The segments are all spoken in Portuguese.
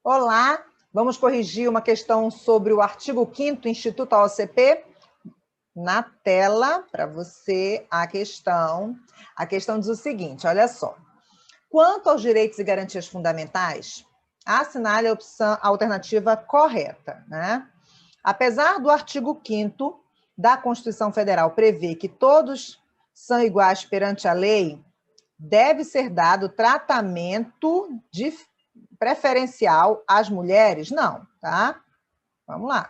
Olá, vamos corrigir uma questão sobre o artigo 5º Instituto AOCP. Na tela, para você, a questão. A questão diz o seguinte, olha só. Quanto aos direitos e garantias fundamentais, assinale a alternativa correta, né? Apesar do artigo 5º da Constituição Federal prever que todos são iguais perante a lei, deve ser dado tratamento preferencial às mulheres? Não, tá? Vamos lá.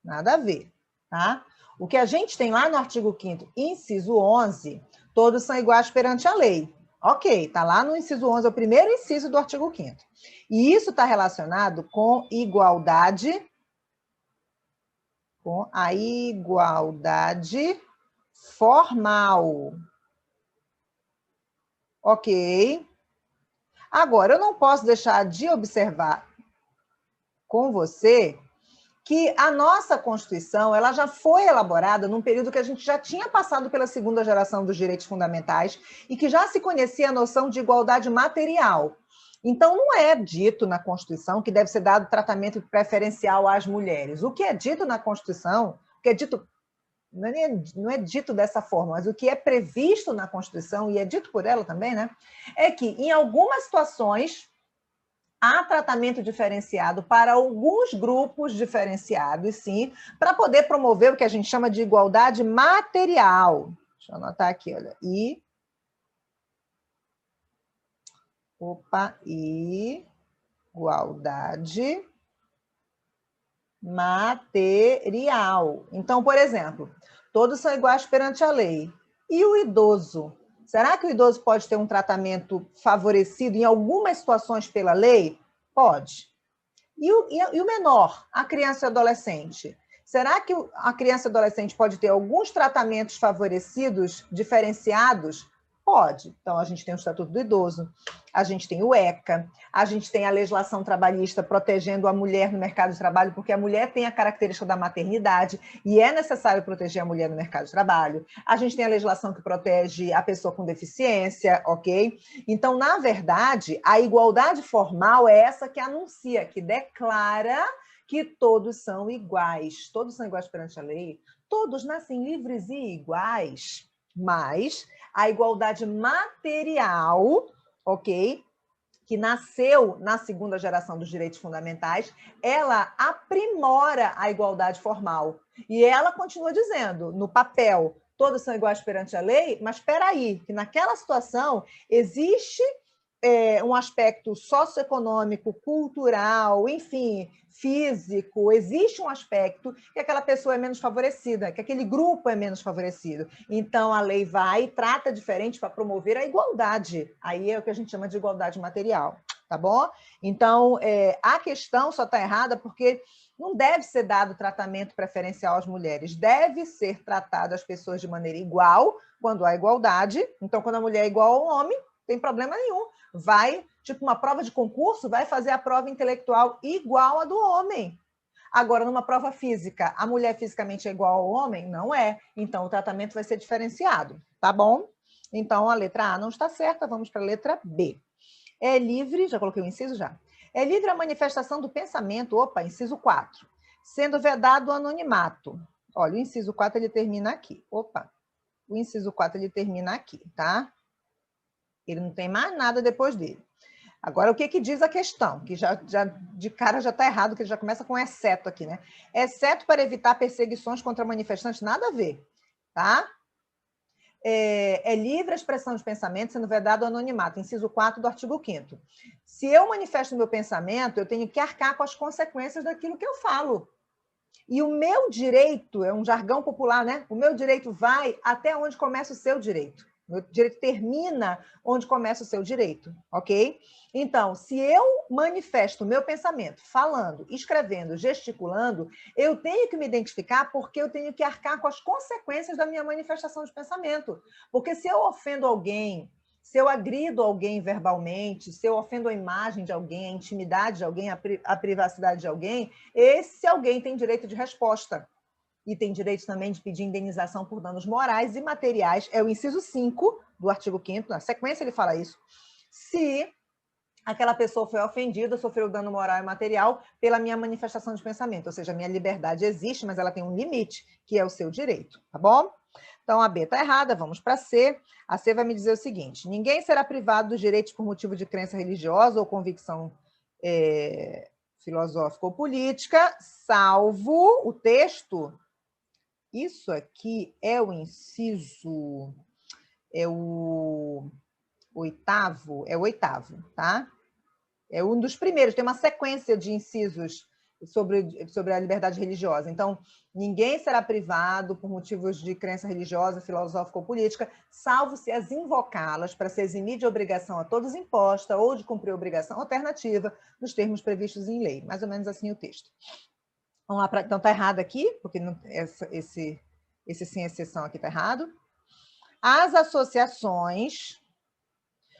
Nada a ver, tá? O que a gente tem lá no artigo 5º, inciso 11, todos são iguais perante a lei. Ok, está lá no inciso 11, é o primeiro inciso do artigo 5º. E isso está relacionado com a igualdade formal. Ok. Agora, eu não posso deixar de observar com você que a nossa Constituição ela já foi elaborada num período que a gente já tinha passado pela segunda geração dos direitos fundamentais e que já se conhecia a noção de igualdade material. Então, não é dito na Constituição que deve ser dado tratamento preferencial às mulheres. O que é dito na Constituição, o que é dito, não é dito dessa forma, mas o que é previsto na Constituição, e é dito por ela também, né, é que, em algumas situações, há tratamento diferenciado para alguns grupos diferenciados, sim, para poder promover o que a gente chama de igualdade material. Deixa eu anotar aqui, olha. Igualdade material. Então, por exemplo, todos são iguais perante a lei. E o idoso? Será que o idoso pode ter um tratamento favorecido em algumas situações pela lei? Pode. E o menor, a criança e o adolescente? Será que a criança e o adolescente pode ter alguns tratamentos favorecidos, diferenciados? Pode. Então, a gente tem o Estatuto do Idoso, a gente tem o ECA, a gente tem a legislação trabalhista protegendo a mulher no mercado de trabalho, porque a mulher tem a característica da maternidade e é necessário proteger a mulher no mercado de trabalho. A gente tem a legislação que protege a pessoa com deficiência, ok? Então, na verdade, a igualdade formal é essa que anuncia, que declara que todos são iguais perante a lei, todos nascem livres e iguais, mas a igualdade material, ok, que nasceu na segunda geração dos direitos fundamentais, ela aprimora a igualdade formal. E ela continua dizendo, no papel, todos são iguais perante a lei, mas espera aí, que naquela situação existe um aspecto socioeconômico, cultural, enfim, físico, existe um aspecto que aquela pessoa é menos favorecida, que aquele grupo é menos favorecido. Então, a lei vai e trata diferente para promover a igualdade. Aí é o que a gente chama de igualdade material, tá bom? Então, a questão só está errada porque não deve ser dado tratamento preferencial às mulheres, deve ser tratado as pessoas de maneira igual, quando há igualdade. Então, quando a mulher é igual ao homem, não tem problema nenhum. Vai, tipo uma prova de concurso, vai fazer a prova intelectual igual a do homem. Agora, numa prova física, a mulher fisicamente é igual ao homem? Não é. Então, o tratamento vai ser diferenciado, tá bom? Então, a letra A não está certa, vamos para a letra B. É livre, já coloquei o inciso já. É livre a manifestação do pensamento, inciso 4, sendo vedado o anonimato. Olha, o inciso 4 ele termina aqui. O inciso 4 ele termina aqui, tá? Ele não tem mais nada depois dele. Agora, o que diz a questão? Que já de cara já está errado, que ele já começa com exceto aqui, né? Exceto para evitar perseguições contra manifestantes, nada a ver, tá? É livre a expressão de pensamento, sendo vedado o anonimato, inciso 4 do artigo 5º. Se eu manifesto o meu pensamento, eu tenho que arcar com as consequências daquilo que eu falo. E o meu direito, é um jargão popular, né? O meu direito vai até onde começa o seu direito. O meu direito termina onde começa o seu direito, ok? Então, se eu manifesto o meu pensamento falando, escrevendo, gesticulando, eu tenho que me identificar porque eu tenho que arcar com as consequências da minha manifestação de pensamento. Porque se eu ofendo alguém, se eu agrido alguém verbalmente, se eu ofendo a imagem de alguém, a intimidade de alguém, a privacidade de alguém, esse alguém tem direito de resposta. E tem direito também de pedir indenização por danos morais e materiais. É o inciso 5 do artigo 5º, na sequência ele fala isso. Se aquela pessoa foi ofendida, sofreu dano moral e material pela minha manifestação de pensamento. Ou seja, a minha liberdade existe, mas ela tem um limite, que é o seu direito, tá bom? Então, a B está errada, vamos para a C. A C vai me dizer o seguinte: ninguém será privado dos direitos por motivo de crença religiosa ou convicção filosófica ou política, salvo o texto. Isso aqui é o inciso, é o oitavo, tá? É um dos primeiros, tem uma sequência de incisos sobre a liberdade religiosa. Então, ninguém será privado por motivos de crença religiosa, filosófica ou política, salvo se as invocá-las para se eximir de obrigação a todos imposta ou de cumprir obrigação alternativa nos termos previstos em lei. Mais ou menos assim o texto. Vamos lá, então está errado aqui, porque não, esse sem exceção aqui está errado. As associações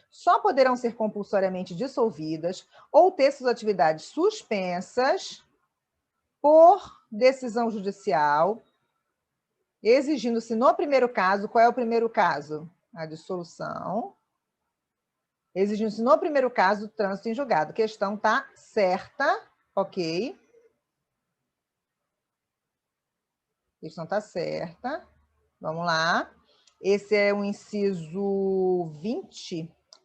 só poderão ser compulsoriamente dissolvidas ou ter suas atividades suspensas por decisão judicial, exigindo-se no primeiro caso, qual é o primeiro caso? A dissolução. Exigindo-se no primeiro caso, o trânsito em julgado. A questão está certa, ok? A questão está certa. Vamos lá. Esse é o inciso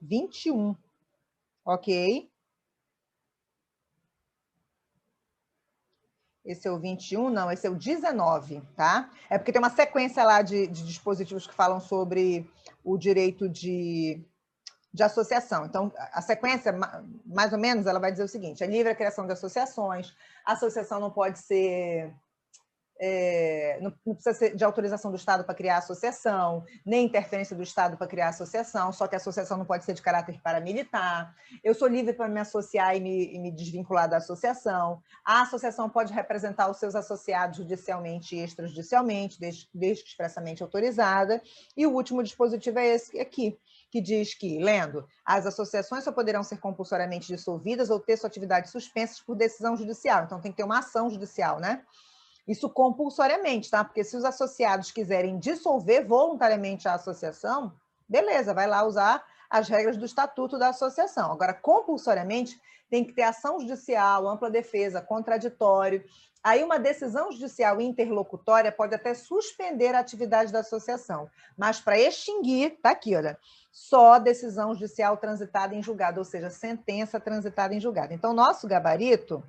21, ok? Esse é o 21, não, esse é o 19, tá? É porque tem uma sequência lá de dispositivos que falam sobre o direito de associação. Então, a sequência, mais ou menos, ela vai dizer o seguinte: é livre a criação de associações, a associação não pode ser... não precisa ser de autorização do Estado para criar associação, nem interferência do Estado para criar associação, só que a associação não pode ser de caráter paramilitar. Eu sou livre para me associar e me desvincular da associação. A associação pode representar os seus associados judicialmente e extrajudicialmente, desde que expressamente autorizada. E o último dispositivo é esse aqui, que diz que, lendo, as associações só poderão ser compulsoriamente dissolvidas ou ter sua atividade suspensas por decisão judicial. Então, tem que ter uma ação judicial, né? Isso compulsoriamente, tá? Porque se os associados quiserem dissolver voluntariamente a associação, beleza, vai lá usar as regras do estatuto da associação. Agora, compulsoriamente, tem que ter ação judicial, ampla defesa, contraditório. Aí, uma decisão judicial interlocutória pode até suspender a atividade da associação, mas para extinguir, tá aqui, olha, só decisão judicial transitada em julgado, ou seja, sentença transitada em julgado. Então, nosso gabarito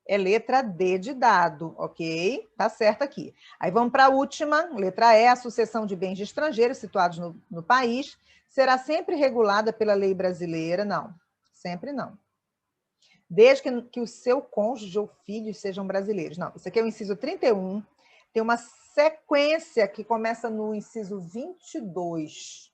é letra D de dado, ok? Tá certo aqui. Aí vamos para a última, letra E, a sucessão de bens de estrangeiros situados no país será sempre regulada pela lei brasileira? Não, sempre não. Desde que o seu cônjuge ou filhos sejam brasileiros. Não, isso aqui é o inciso 31, tem uma sequência que começa no inciso 22.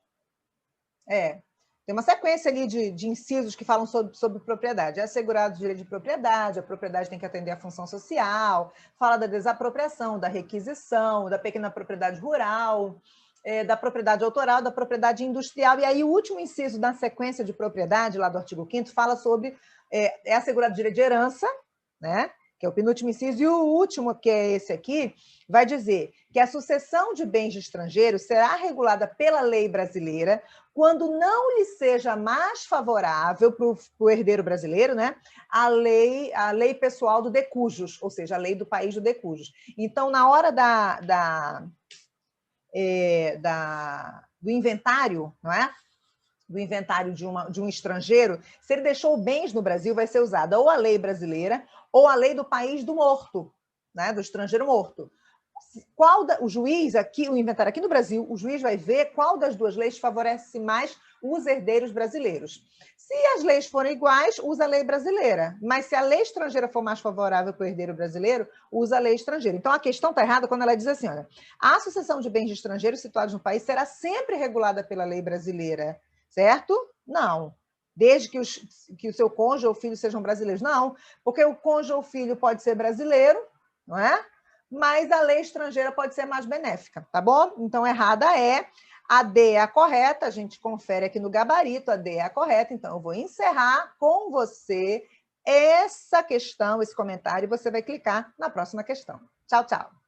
Tem uma sequência ali de incisos que falam sobre propriedade. É assegurado o direito de propriedade, a propriedade tem que atender à função social, fala da desapropriação, da requisição, da pequena propriedade rural, da propriedade autoral, da propriedade industrial. E aí o último inciso da sequência de propriedade, lá do artigo 5º, fala sobre assegurado o direito de herança, né? Que é o penúltimo inciso, e o último, que é esse aqui, vai dizer que a sucessão de bens de estrangeiros será regulada pela lei brasileira quando não lhe seja mais favorável para o herdeiro brasileiro, né, a lei pessoal do de cujus, ou seja, a lei do país do de cujus. Então, na hora do inventário, não é? Do inventário de um estrangeiro, se ele deixou bens no Brasil, vai ser usada ou a lei brasileira ou a lei do país do morto, né, do estrangeiro morto. O juiz aqui, o inventário aqui no Brasil, o juiz vai ver qual das duas leis favorece mais os herdeiros brasileiros. Se as leis forem iguais, usa a lei brasileira. Mas se a lei estrangeira for mais favorável para o herdeiro brasileiro, usa a lei estrangeira. Então, a questão está errada quando ela diz assim, olha, a sucessão de bens de estrangeiros situados no país será sempre regulada pela lei brasileira, certo? Não. Desde que o seu cônjuge ou filho sejam brasileiros. Não, porque o cônjuge ou filho pode ser brasileiro, não é? Mas a lei estrangeira pode ser mais benéfica, tá bom? Então, errada é. A D é a correta, a gente confere aqui no gabarito, a D é a correta. Então, eu vou encerrar com você essa questão, esse comentário, e você vai clicar na próxima questão. Tchau, tchau.